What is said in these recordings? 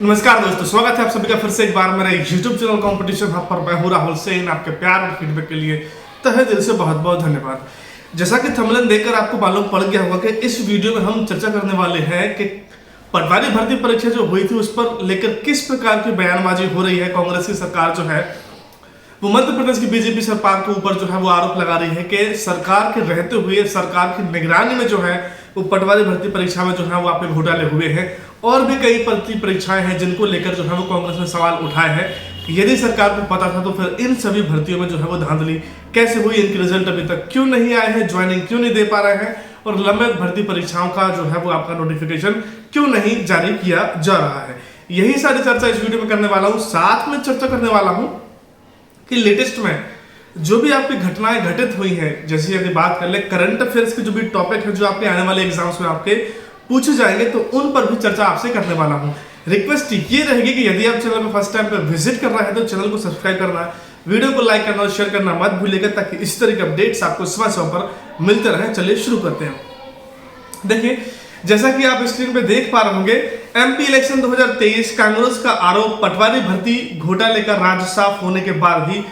नमस्कार दोस्तों, स्वागत है आप सभी का फिर से एक बार मेरे YouTube चैनल कंपटीशन हब पर। मैं हूं राहुल सेन। आपके प्यार और फीडबैक के लिए तहे दिल से बहुत बहुत धन्यवाद। जैसा कि थंबनेल देखकर आपको मालूम पड़ गया होगा कि इस वीडियो में हम चर्चा करने वाले हैं कि पटवारी भर्ती परीक्षा जो हुई थी उस पर लेकर किस प्रकार की बयानबाजी हो रही है। कांग्रेस की सरकार जो है वो मध्य प्रदेश की बीजेपी सरकार के ऊपर जो है वो आरोप लगा रही है कि सरकार के रहते हुए, सरकार की निगरानी में जो है वो पटवारी भर्ती परीक्षा में जो है वो आप घोटाले हुए हैं। और भी कई भर्ती परीक्षाएं हैं जिनको लेकर जो है वो कांग्रेस ने सवाल उठाए हैं कि यदि सरकार को पता था तो फिर इन सभी भर्तियों में जो है वो धांधली कैसे हुई, इनके रिजल्ट अभी तक क्यों नहीं आए हैं, ज्वाइनिंग क्यों नहीं दे पा रहे हैं और लंबित भर्ती परीक्षाओं का जो है वो आपका नोटिफिकेशन क्यों नहीं जारी किया जा रहा है। यही सारी चर्चा इस वीडियो में करने वाला हूँ। साथ में चर्चा करने वाला हूँ कि लेटेस्ट में जो भी आपकी घटनाएं घटित हुई हैं, जैसे यदि बात कर ले करंट अफेयर्स के जो भी टॉपिक है जो आपके आने वाले एग्जाम्स में आपके पूछे जाएंगे तो उन पर भी चर्चा आपसे करने वाला हूं। रिक्वेस्ट ये रहेगी कि यदि आप चैनल में फर्स्ट टाइम पर विजिट कर रहे हैं तो चैनल को सब्सक्राइब करना, वीडियो को लाइक करना और शेयर करना मत भूलिएगा ताकि इस तरह के अपडेट्स आपको समय समय पर मिलते रहे। चलिए शुरू करते हैं। देखिए, जैसा कि आप स्क्रीन पे देख पा रहे होंगे, एमपी इलेक्शन 2023 कांग्रेस का आरोप, पटवारी भर्ती घोटाले का राज साफ होने के बाद भी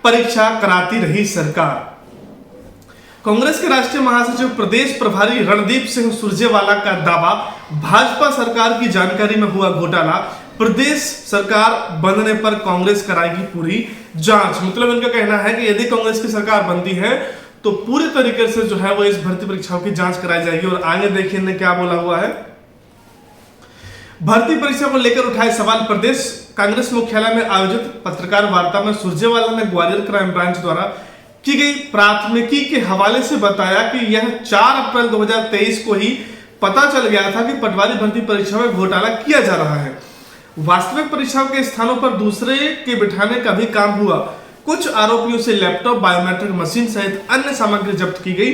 परीक्षा कराती रही सरकार। कांग्रेस के राष्ट्रीय महासचिव प्रदेश प्रभारी रणदीप सिंह सुरजेवाला का दावा, भाजपा सरकार की जानकारी में हुआ घोटाला, प्रदेश सरकार बनने पर कांग्रेस कराएगी पूरी जांच। मतलब इनका कहना है कि यदि कांग्रेस की सरकार बनती है तो पूरी तरीके से जो है वो इस भर्ती परीक्षाओं की जांच कराई जाएगी। और आगे देखिए इन्हें क्या बोला हुआ है। भर्ती परीक्षा को लेकर उठाए सवाल, प्रदेश कांग्रेस मुख्यालय में आयोजित पत्रकार वार्ता में सुरजेवाला ने ग्वालियर क्राइम ब्रांच द्वारा की गई प्राथमिकी के हवाले से बताया कि यह 4 अप्रैल 2023 को ही पता चल गया था कि पटवारी भर्ती परीक्षा में घोटाला किया जा रहा है। वास्तविक परीक्षाओं के स्थानों पर दूसरे के बिठाने का भी काम हुआ। कुछ आरोपियों से लैपटॉप, बायोमेट्रिक मशीन सहित अन्य सामग्री जब्त की गई।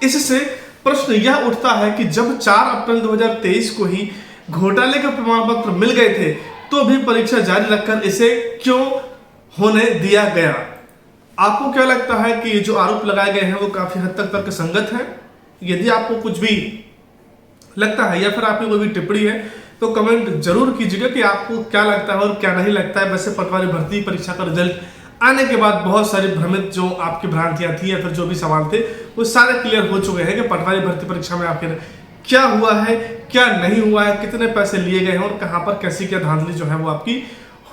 इससे प्रश्न यह उठता है कि जब 4 अप्रैल 2023 को ही घोटाले का प्रमाण पत्र मिल गए थे तो भी परीक्षा जारी रखकर इसे क्यों होने दिया गया। आपको क्या लगता है कि जो आरोप लगाए गए हैं वो काफी हद तक तर्कसंगत है? यदि आपको कुछ भी लगता है या फिर आपकी कोई भी टिप्पणी है तो कमेंट जरूर कीजिएगा कि आपको क्या लगता है और क्या नहीं लगता है। वैसे पटवारी भर्ती परीक्षा का रिजल्ट आने के बाद बहुत सारी भ्रमित जो आपकी भ्रांतियां थी या फिर जो भी सवाल थे वो सारे क्लियर हो चुके हैं कि पटवारी भर्ती परीक्षा में आखिर क्या हुआ है, क्या नहीं हुआ है, कितने पैसे लिए गए हैं और कहां पर कैसी क्या धांधली जो है वो आपकी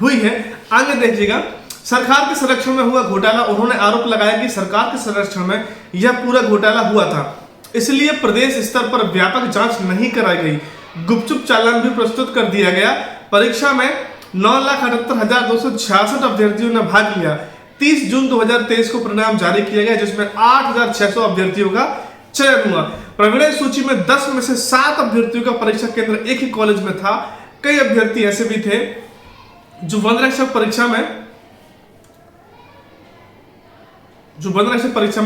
हुई है। आगे देखिएगा, सरकार के संरक्षण में हुआ घोटाला। उन्होंने आरोप लगाया कि सरकार के संरक्षण में यह पूरा घोटाला हुआ था, इसलिए प्रदेश स्तर पर व्यापक जांच नहीं कराई गई। गुपचुप चालान भी प्रस्तुत कर दिया गया। परीक्षा में 9,78,266 अभ्यर्थियों ने भाग लिया। 30 जून 2023 को परिणाम जारी किया गया जिसमें 8,600 अभ्यर्थियों का चयन हुआ। प्रवीण सूची में 10 में से 7 अभ्यर्थियों का परीक्षा केंद्र एक ही कॉलेज में था। कई अभ्यर्थी ऐसे भी थे जो 15 परीक्षा में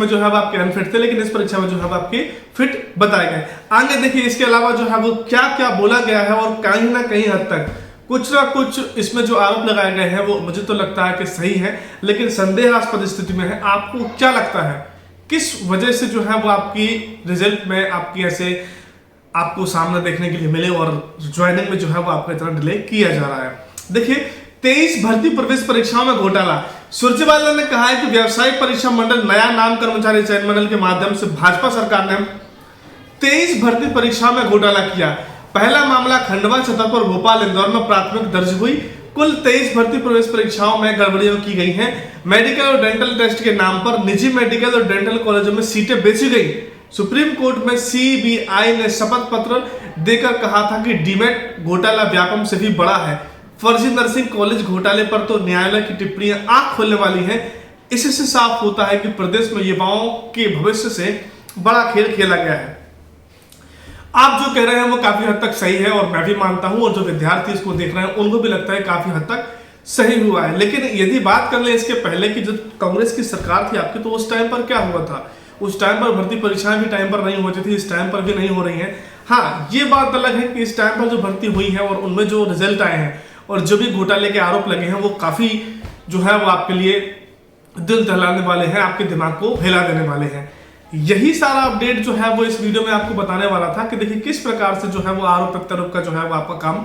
जो है वो आपके अनफिट थे, लेकिन इस परीक्षा में जो है वो आपके फिट बताए गए। आगे देखिए, इसके अलावा जो है वो क्या क्या बोला गया है और कहीं ना कहीं हद तक कुछ ना कुछ इसमें जो आरोप लगाए गए हैं वो मुझे तो लगता है कि सही है, लेकिन संदेहास्पद स्थिति में है। आपको क्या लगता है किस वजह से जो है वो आपकी रिजल्ट में आपकी ऐसे आपको सामने देखने के लिए मिले और ज्वाइनिंग में जो है वो आपको इतना डिले किया जा रहा है? देखिए, 23 भर्ती प्रवेश परीक्षाओं में घोटाला। सुरजेवाला ने कहा है कि व्यवसायिक परीक्षा मंडल नया नाम कर्मचारी चयन मंडल के माध्यम से भाजपा सरकार ने 23 भर्ती परीक्षाओं में घोटाला किया। पहला मामला खंडवा, छतरपुर, भोपाल, इंदौर में प्राथमिक दर्ज हुई। कुल 23 भर्ती प्रवेश परीक्षाओं में गड़बड़ियां की गई हैं। मेडिकल और डेंटल टेस्ट के नाम पर निजी मेडिकल और डेंटल कॉलेजों में सीटें बेची गई। सुप्रीम कोर्ट में सीबीआई ने शपथ पत्र देकर कहा था कि डीमेट घोटाला व्यापम से भी बड़ा है। फर्जी नर्सिंग कॉलेज घोटाले पर तो न्यायालय की टिप्पणियां आंख खोलने वाली हैं। इससे साफ होता है कि प्रदेश में युवाओं के भविष्य से बड़ा खेल खेला गया है। आप जो कह रहे हैं वो काफी हद तक सही है और मैं भी मानता हूं, और जो विद्यार्थी इसको देख रहे हैं उनको भी लगता है काफी हद तक सही हुआ है। लेकिन यदि बात कर ले इसके पहले की जो कांग्रेस की सरकार थी आपकी, तो उस टाइम पर क्या हुआ था? उस टाइम पर भर्ती परीक्षाएं भी टाइम पर नहीं होती थी, इस टाइम पर भी नहीं हो रही है। हाँ, ये बात अलग है कि इस टाइम पर जो भर्ती हुई है और उनमें जो रिजल्ट आए हैं और जो भी घोटाले के आरोप लगे हैं वो काफी जो है वो आपके लिए दिल दहलाने वाले हैं, आपके दिमाग को हिला देने वाले हैं। यही सारा अपडेट जो है वो इस वीडियो में आपको बताने वाला था कि देखिए किस प्रकार से जो है वो आरोप प्रत्यारोप का जो है वो आपका काम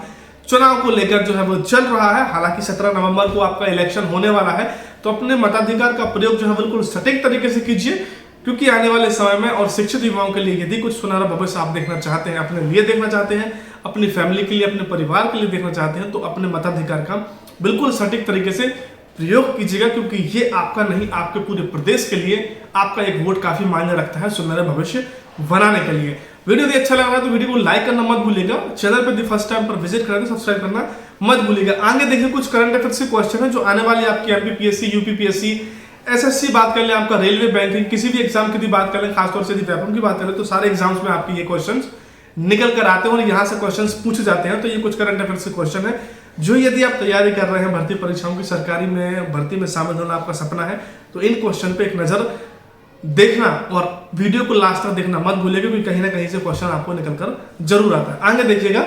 चुनाव को लेकर जो है वो चल रहा है। हालांकि 17 नवंबर को आपका इलेक्शन होने वाला है, तो अपने मताधिकार का प्रयोग जो है बिल्कुल सटीक तरीके से कीजिए, क्योंकि आने वाले समय में और शिक्षित युवाओं के लिए यदि कुछ सुनहरा भविष्य आप देखना चाहते हैं, अपने लिए देखना चाहते हैं, अपनी फैमिली के लिए, अपने परिवार के लिए देखना चाहते हैं, तो अपने मताधिकार का बिल्कुल सटीक तरीके से प्रयोग कीजिएगा, क्योंकि ये आपका नहीं, आपके पूरे प्रदेश के लिए आपका एक वोट काफी मायने रखता है सुनहरा भविष्य बनाने के लिए। वीडियो यदि अच्छा लग रहा है तो वीडियो को लाइक करना मत भूलिएगा। चैनल पर फर्स्ट टाइम पर विजिट करें तो सब्सक्राइब करना मत भूलिएगा। आगे देखिए कुछ करंट अफेयर्स के क्वेश्चन है जो आने वाली आपकी एमपीपीएससी, यूपीपीएससी, एसएससी बात कर ले, आपका रेलवे, बैंकिंग, किसी भी एग्जाम की बात कर ले, खासतौर से यदि पेपर की बात करें तो सारे एग्जाम्स में आपके ये क्वेश्चन निकल कर आते हैं और यहाँ से क्वेश्चन पूछे जाते हैं। तो ये कुछ करंट अफेयर्स के क्वेश्चन है जो यदि आप तैयारी कर रहे हैं भर्ती परीक्षाओं की, सरकारी में भर्ती में शामिल होना आपका सपना है, तो इन क्वेश्चन पे एक नजर देखना और वीडियो को लास्ट तक देखना मत भूलिएगा, क्योंकि कहीं ना कहीं से क्वेश्चन आपको निकल कर जरूर आता है। आगे देखिएगा,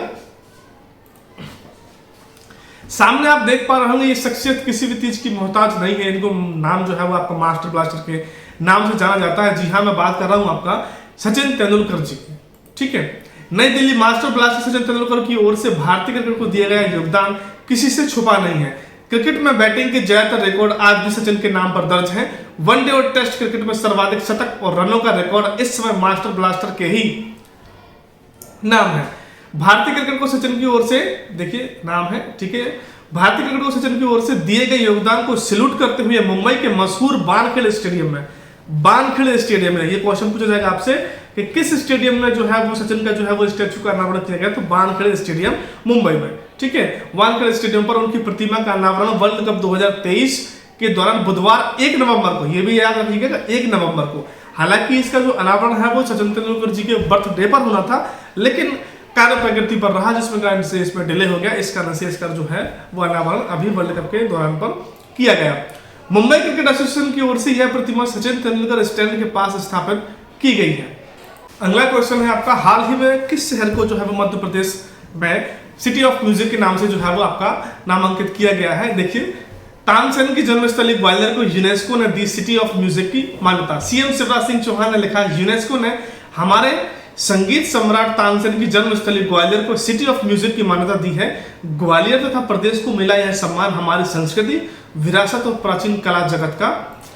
सामने आप देख पा रहे होंगे ये शख्सियत किसी भी चीज की मोहताज नहीं है। इनको नाम जो है वो आपका मास्टर ब्लास्टर के नाम से जाना जाता है। जी हाँ, मैं बात कर रहा हूं आपका सचिन तेंदुलकर जी की। ठीक है, नई दिल्ली, मास्टर ब्लास्टर सचिन तेंदुलकर की ओर से भारतीय क्रिकेट को दिया गया योगदान किसी से छुपा नहीं है। क्रिकेट में बैटिंग के ज्यादातर रिकॉर्ड आज भी सचिन के नाम पर दर्ज हैं। वनडे और टेस्ट क्रिकेट में सर्वाधिक शतक और रनों का रिकॉर्ड इस समय मास्टर ब्लास्टर के ही नाम है। भारतीय क्रिकेट को सचिन की ओर से, देखिए नाम है, ठीक है, भारतीय क्रिकेट को सचिन की ओर से दिए गए योगदान को सैल्यूट करते हुए मुंबई के मशहूर वानखेड़े स्टेडियम में, वानखेड़े स्टेडियम में ये क्वेश्चन पूछा जाएगा आपसे कि किस स्टेडियम में जो है वो सचिन का जो है वो स्टैचू का अनावरण किया गया, तो वानखेड़े स्टेडियम मुंबई में। ठीक है, वानखेड़े स्टेडियम पर उनकी प्रतिमा का अनावरण वर्ल्ड कप 2023 के दौरान बुधवार 1 नवंबर को, ये भी याद रखिएगा 1 नवंबर को। हालांकि इसका जो अनावरण है वो सचिन तेंदुलकर जी के बर्थडे पर होना था, लेकिन कार्य प्रगति पर रहा, जिसमें कारण से इसमें डिले हो गया। इस कारण से इसका जो है वो अनावरण अभी वर्ल्ड कप के दौरान पर किया गया। मुंबई क्रिकेट एसोसिएशन की ओर से यह प्रतिमा सचिन तेंदुलकर स्टैंड के पास स्थापित की गई है। अगला क्वेश्चन है आपका, हाल ही में किस शहर को जो है वो मध्य प्रदेश में सिटी ऑफ म्यूजिक के नाम से जो है वो आपका नामांकित किया गया है। देखिए, तानसेन की जन्मस्थली ग्वालियर को यूनेस्को ने दी सिटी ऑफ म्यूजिक की मान्यता। सीएम शिवराज सिंह चौहान ने लिखा, यूनेस्को ने हमारे संगीत सम्राट तानसेन की जन्मस्थली ग्वालियर को सिटी ऑफ म्यूजिक की मान्यता दी है। ग्वालियर तथा प्रदेश को मिला यह सम्मान हमारी संस्कृति, विरासत और प्राचीन कला जगत का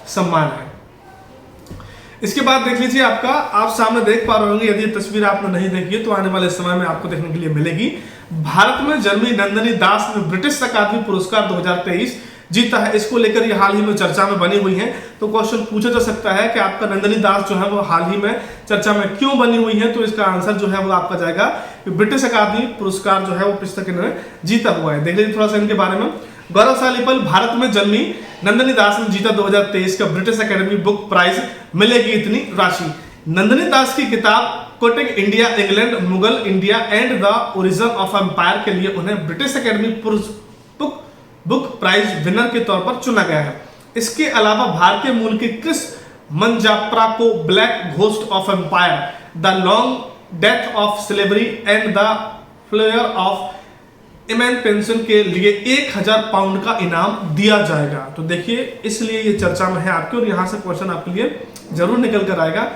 सम्मान है। इसके बाद देख लीजिए आपका, आप सामने देख पा रहे होंगे, यदि तस्वीर आपने नहीं देखी है तो आने वाले समय में आपको देखने के लिए मिलेगी। भारत में जन्मी नंदिनी दास ने ब्रिटिश अकादमी पुरस्कार 2023 जीता है। इसको लेकर ये हाल ही में चर्चा में बनी हुई है। तो क्वेश्चन पूछा जा सकता है कि आपका नंदिनी दास जो है वो हाल ही में चर्चा में क्यों बनी हुई है, तो इसका आंसर जो है वो आपका जाएगा कि ब्रिटिश अकादमी पुरस्कार जो है वो पुस्तक इन्होंने जीता हुआ है। देख लीजिए थोड़ा सा इनके बारे में। गौरवशाली पल, भारत में जन्मी नंदिनी दास ने जीता 2023 का ब्रिटिश अकेडमी बुक प्राइज, मिलेगी इतनी राशि। नंदिनी दास की किताब courting India, England, Mughal India and the origin of empire के लिए उन्हें British Academy book prize winner के तौर पर चुना गया है। इसके अलावा भारतीय मूल के क्रिस मंजाप्रा को black ghost of empire, the long death of slavery and the failure of emancipation के लिए 1000 पाउंड का इनाम दिया जाएगा। तो देखिए, इसलिए ये चर्चा में है आपके, और यहां से क्वेश्चन आपके लिए जरूर निकल कर आएगा।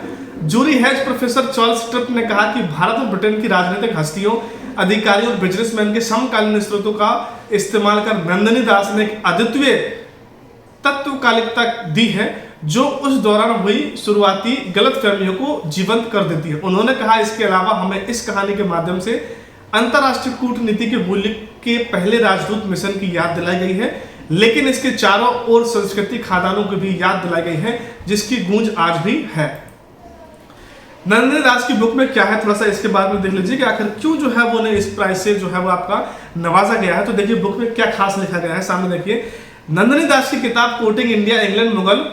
Jury has professor Charles Tripp ने कहा कि भारत और ब्रिटेन की राजनीतिक हस्तियों, अधिकारियों और बिजनेसमैन के समकालीन स्रोतों का इस्तेमाल कर नंदिनी दास ने एक अद्वितीय तत्वकालिकता दी है जो उस दौरान हुई शुरुआती गलतफहमियों को जीवंत कर देती है। उन्होंने कहा, इसके अलावा हमें इस कहानी के माध्यम से अंतरराष्ट्रीय कूटनीति के मूल्य के पहले राजदूत मिशन की याद दिलाई गई है, लेकिन इसके चारों ओर सांस्कृतिक खादानों की भी याद दिलाई गई है, जिसकी गूंज आज भी है। नंदिनी दास की बुक में क्या है, थोड़ा सा इसके बारे में देख लीजिए कि आखिर क्यों जो है वो उन्हें इस प्राइज से जो है वो आपका नवाजा गया है। तो देखिए बुक में क्या खास लिखा गया है, सामने देखिए। नंदिनी दास की किताब courting India, England, Mughal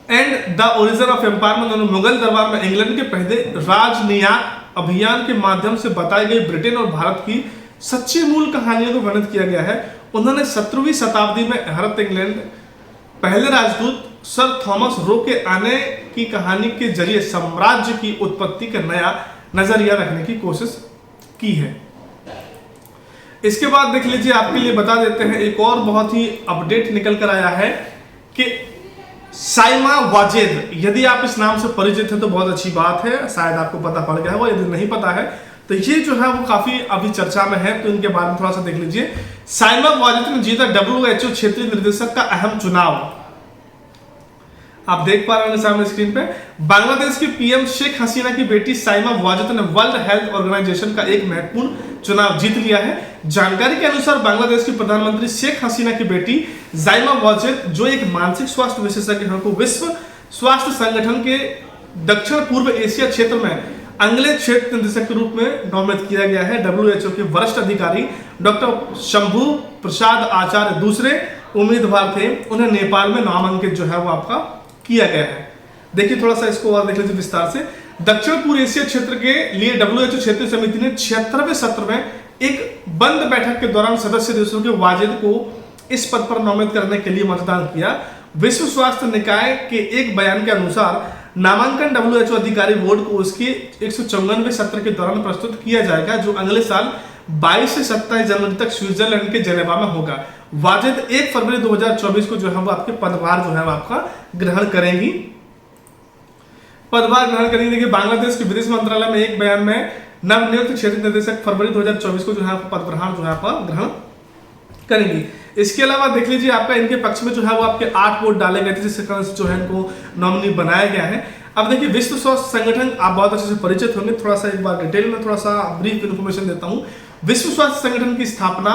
and the origin of empire में उन्होंने मुगल दरबार में इंग्लैंड के पहले राजनीतिक अभियान के माध्यम से बताई गई ब्रिटेन और भारत की सच्ची मूल कहानियों को वर्णित किया गया है। उन्होंने 17वीं शताब्दी में भारत इंग्लैंड पहले राजदूत सर थॉमस रो के आने की कहानी के जरिए साम्राज्य की उत्पत्ति का नया नजरिया रखने की कोशिश की है। इसके बाद देख लीजिए, आपके लिए बता देते हैं एक और बहुत ही अपडेट निकल कर आया है कि साइमा वाजेद, यदि आप इस नाम से परिचित हैं तो बहुत अच्छी बात है, शायद आपको पता पड़ गया है वो, यदि नहीं पता है तो ये जो है वो काफी अभी चर्चा में है, तो इनके बारे में थोड़ा सा देख लीजिए। साइमा वाजिद ने जीता WHO क्षेत्रीय निर्देशक का अहम चुनाव। आप देख पा रहे होंगे सामने स्क्रीन पे। बांग्लादेश की पीएम शेख हसीना की बेटी साइमा वाजिद ने वर्ल्ड हेल्थ ऑर्गेनाइजेशन का एक महत्वपूर्ण चुनाव जीत लिया है। जानकारी के अनुसार बांग्लादेश की प्रधानमंत्री शेख हसीना की बेटी साइमा वाजिद, जो एक मानसिक स्वास्थ्य विशेषज्ञ है, को विश्व स्वास्थ्य संगठन के दक्षिण पूर्व एशिया क्षेत्र में अगले क्षेत्र निदेशक के रूप में नामित किया गया है। WHO के वरिष्ठ अधिकारी डॉक्टर शंभू प्रसाद आचार्य दूसरे उम्मीदवार थे, उन्हें नेपाल में नामांकित जो है वो आपका किया गया है। देखिए थोड़ा सा इसको और देख लीजिए विस्तार से। दक्षिण पूर्व एशिया क्षेत्र के लिए WHO क्षेत्रीय समिति ने 76वें सत्र में एक बंद बैठक के दौरान सदस्य देशों के वाजिद को इस पद पर नामित करने के लिए मतदान किया। विश्व स्वास्थ्य निकाय के एक बयान के अनुसार नामांकन WHO अधिकारी बोर्ड को उसके 154वें सत्र के दौरान प्रस्तुत किया जाएगा, जो अगले साल 22 से 27 जनवरी तक स्विट्जरलैंड के जेनेवा में होगा। वाजिद 1 फरवरी 2024 को जो है वो आपके पदभार जो है वो आपका ग्रहण करेंगी, पदभार ग्रहण करेंगी। देखिए बांग्लादेश के विदेश मंत्रालय में एक बयान में नवनियुक्त क्षेत्रीय निदेशक फरवरी 2024 को जो है पदभार जो है आपका ग्रहण करेंगी। इसके अलावा देख लीजिए आपका इनके पक्ष में जो है वो आपके 8 वोट डाले गए थे, जिसके कारण से जो है इनको नॉमिनी बनाया गया है। अब देखिए विश्व स्वास्थ्य संगठन आप बहुत अच्छे से परिचित होंगे, थोड़ा सा एक बार डिटेल में थोड़ा सा ब्रीफ इन्फॉर्मेशन देता हूँ। विश्व स्वास्थ्य संगठन की स्थापना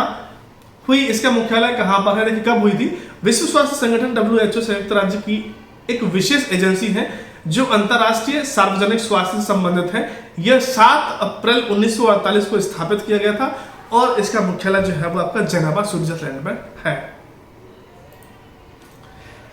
हुई, इसका मुख्यालय कहां पर है, देखिए कब हुई थी। विश्व स्वास्थ्य संगठन WHO संयुक्त राज्य की एक विशेष एजेंसी है जो अंतरराष्ट्रीय सार्वजनिक स्वास्थ्य से संबंधित है। यह 7 अप्रैल 1948 को स्थापित किया गया था और इसका मुख्यालय जो है वो आपका जेनेवा स्विट्जरलैंड में है।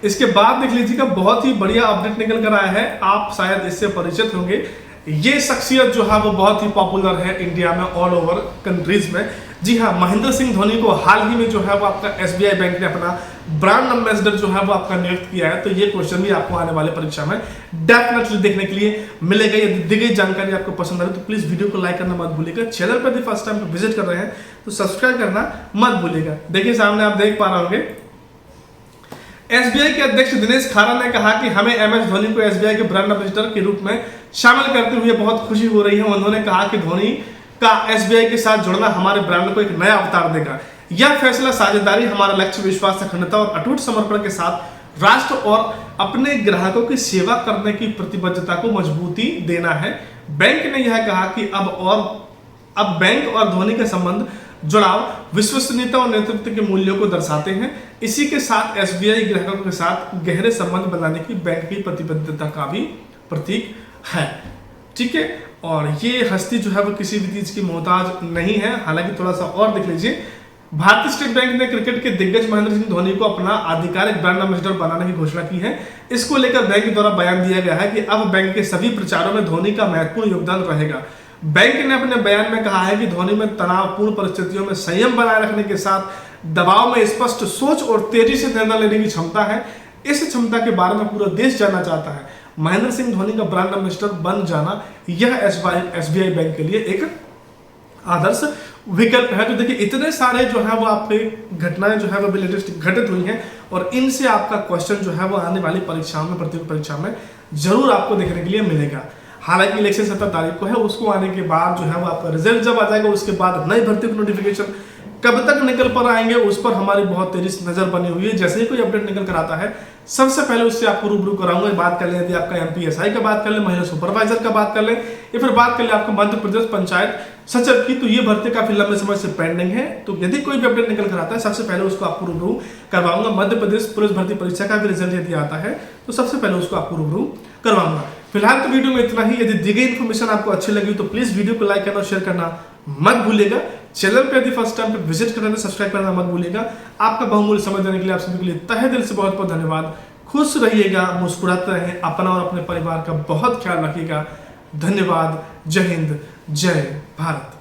इसके बाद देख लीजिएगा बहुत ही बढ़िया अपडेट निकल कर आया है, आप शायद इससे परिचित होंगे। ये शख्सियत जो है वो बहुत ही पॉपुलर है इंडिया में, ऑल ओवर कंट्रीज में। जी हाँ, महेंद्र सिंह धोनी को हाल ही में जो है वो आपका SBI बैंक ने अपना ब्रांड एम्बेसडर जो है वो आपका नियुक्त किया है। तो ये क्वेश्चन भी आपको आने वाले परीक्षा में डेफिनेटली देखने के लिए मिलेगा। यदि दी गई जानकारी आपको पसंद आ रही तो प्लीज वीडियो को लाइक करना मत भूलिएगा। चैनल पर यदि फर्स्ट टाइम विजिट कर रहे हैं तो सब्सक्राइब करना मत भूलिएगा। देखिए सामने आप देख पा रहे होंगे SBI के अध्यक्ष दिनेश खारा ने कहा कि हमें MS धोनी को SBI के ब्रांड एम्बेसडर के रूप में शामिल करते हुए बहुत खुशी हो रही है। उन्होंने कहा कि धोनी का SBI के साथ जुड़ना हमारे ब्रांड को एक नया अवतार देगा। यह फैसला साझेदारी, हमारा लक्ष्य विश्वास, अखंडता और अटूट समर्पण के साथ राष्ट्र और अपने ग्राहकों की सेवा करने की प्रतिबद्धता को मजबूती देना है। बैंक ने यह कहा कि अब बैंक और धोनी के संबंध जुड़ाव विश्वसनीयता और नेतृत्व के मूल्यों को दर्शाते हैं। इसी के साथ SBI ग्राहकों के साथ गहरे संबंध बनाने की बैंक की प्रतिबद्धता का भी प्रतीक है। ठीक है, और ये हस्ती जो है वो किसी भी चीज की मोहताज नहीं है। हालांकि थोड़ा सा और देख लीजिए, भारतीय स्टेट बैंक ने क्रिकेट के दिग्गज महेंद्र सिंह धोनी को अपना आधिकारिक ब्रांड एम्बेसडर बनाने की घोषणा की है। इसको लेकर बैंक द्वारा बयान दिया गया है कि अब बैंक के सभी प्रचारों में धोनी का महत्वपूर्ण योगदान रहेगा। बैंक ने अपने बयान में कहा है कि धोनी में तनावपूर्ण परिस्थितियों में संयम बनाए रखने के साथ दबाव में स्पष्ट सोच और तेजी से निर्णय लेने की क्षमता है। इस क्षमता के बारे में पूरा देश जानना चाहता है। महेंद्र सिंह धोनी का ब्रांड एम्बेसडर बन जाना यह SBI बैंक के लिए एक आदर्श विकल्प है। तो देखिए इतने सारे जो है वो आपके घटनाएं जो है वो लेटेस्ट घटित हुई हैं और इनसे आपका क्वेश्चन जो है वो आने वाली परीक्षाओं में, प्रतियोगी परीक्षा में जरूर आपको देखने के लिए मिलेगा। हालांकि इलेक्शन 17 तारीख को है, उसको आने के बाद जो है वो आपका रिजल्ट जब आ जाएगा उसके बाद नई भर्ती की नोटिफिकेशन कब तक निकल कर आएंगे उस पर हमारी बहुत तेजी नजर बनी हुई है। जैसे ही कोई अपडेट निकल कर आता है सबसे पहले उससे आपको रूबरू कराऊंगा। बात कर लें यदि आपका MPSI का बात कर लें, महिला सुपरवाइजर का बात कर लें, या फिर बात कर लें आपको मध्य प्रदेश पंचायत सचिव की, तो ये भर्ती काफी लंबे समय से पेंडिंग है। तो यदि कोई भी अपडेट निकल कर आता है सबसे पहले उसको आपको रूबरू करवाऊंगा। मध्य प्रदेश पुलिस भर्ती परीक्षा का भी रिजल्ट यदि आता है तो सबसे पहले उसको आपको रूबरू करवाऊंगा। फिलहाल तो वीडियो में इतना ही। यदि दी गई इन्फॉर्मेशन आपको अच्छी लगी तो प्लीज वीडियो को लाइक करना और शेयर करना मत भूलिएगा। चैनल पे यदि फर्स्ट टाइम पे विजिट करना है सब्सक्राइब करना मत भूलिएगा। आपका बहुमूल्य समय देने के लिए आप सभी के लिए तहे दिल से बहुत बहुत धन्यवाद। खुश रहिएगा, मुस्कुराते रहें, अपना और अपने परिवार का बहुत ख्याल रखिएगा। धन्यवाद। जय हिंद, जय भारत।